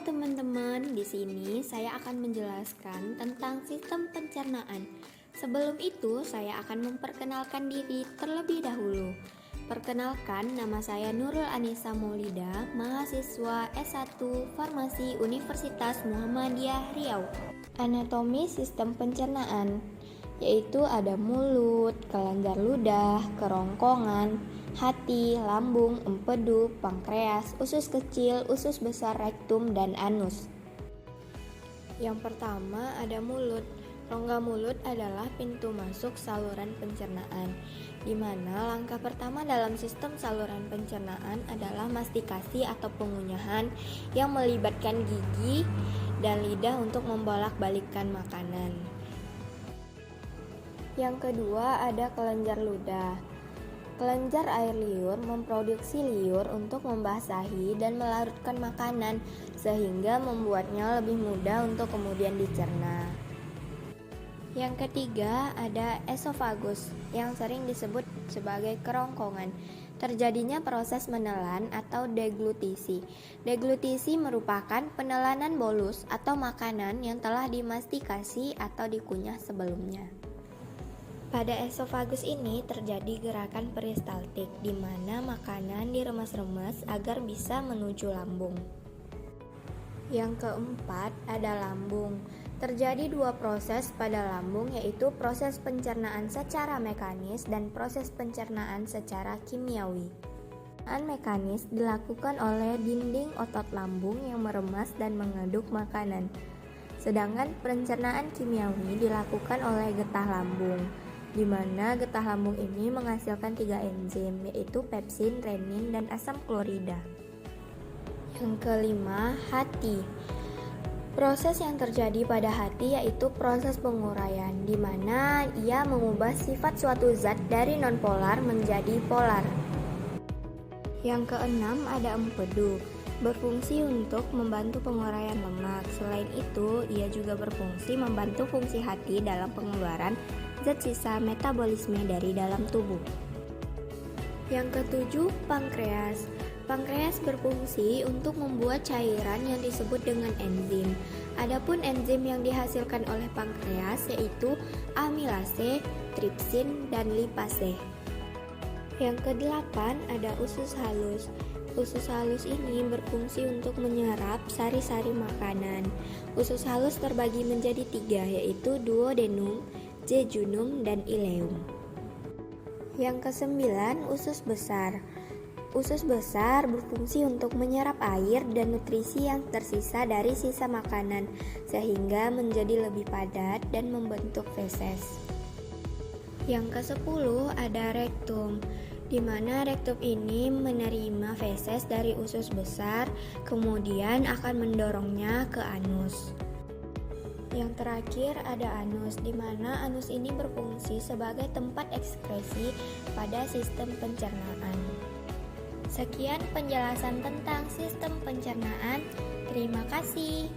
teman-teman, di sini saya akan menjelaskan tentang sistem pencernaan. Sebelum itu, saya akan memperkenalkan diri terlebih dahulu. Perkenalkan, nama saya Nurul Anissa Maulida, mahasiswa S1 Farmasi Universitas Muhammadiyah Riau. Anatomi sistem pencernaan, yaitu ada mulut, kelenjar ludah, kerongkongan, hati, lambung, empedu, pankreas, usus kecil, usus besar rektum, dan anus. Yang pertama ada mulut. Rongga mulut adalah pintu masuk saluran pencernaan, di mana langkah pertama dalam sistem saluran pencernaan adalah mastikasi atau pengunyahan yang melibatkan gigi dan lidah untuk membolak-balikkan makanan. Yang kedua ada kelenjar ludah. Kelenjar air liur memproduksi liur untuk membasahi dan melarutkan makanan sehingga membuatnya lebih mudah untuk kemudian dicerna. Yang ketiga ada esofagus yang sering disebut sebagai kerongkongan. Terjadinya proses menelan atau deglutisi. Deglutisi merupakan penelanan bolus atau makanan yang telah dimastikasi atau dikunyah sebelumnya. Pada esofagus ini terjadi gerakan peristaltik di mana makanan diremas-remas agar bisa menuju lambung. Yang keempat ada lambung. Terjadi dua proses pada lambung, yaitu proses pencernaan secara mekanis dan proses pencernaan secara kimiawi. Pencernaan mekanis dilakukan oleh dinding otot lambung yang meremas dan mengaduk makanan. Sedangkan pencernaan kimiawi dilakukan oleh getah lambung, di mana getah lambung ini menghasilkan 3 enzim, yaitu pepsin, renin, dan asam klorida. Yang kelima, hati. Proses yang terjadi pada hati yaitu proses penguraian, di mana ia mengubah sifat suatu zat dari nonpolar menjadi polar. Yang keenam ada empedu, berfungsi untuk membantu penguraian lemak. Selain itu, ia juga berfungsi membantu fungsi hati dalam pengeluaran zat sisa metabolisme dari dalam tubuh. Yang ketujuh, pankreas. Pankreas berfungsi untuk membuat cairan yang disebut dengan enzim. Adapun enzim yang dihasilkan oleh pankreas yaitu amilase, tripsin, dan lipase. Yang kedelapan ada usus halus. Usus halus ini berfungsi untuk menyerap sari-sari makanan. Usus halus terbagi menjadi 3, yaitu duodenum, jejunum, dan ileum. Yang kesembilan, usus besar. Usus besar berfungsi untuk menyerap air dan nutrisi yang tersisa dari sisa makanan sehingga menjadi lebih padat dan membentuk feses. Yang ke-10 ada rektum, di mana rektum ini menerima feses dari usus besar kemudian akan mendorongnya ke anus. Yang terakhir ada anus, di mana anus ini berfungsi sebagai tempat ekskresi pada sistem pencernaan. Sekian penjelasan tentang sistem pencernaan. Terima kasih.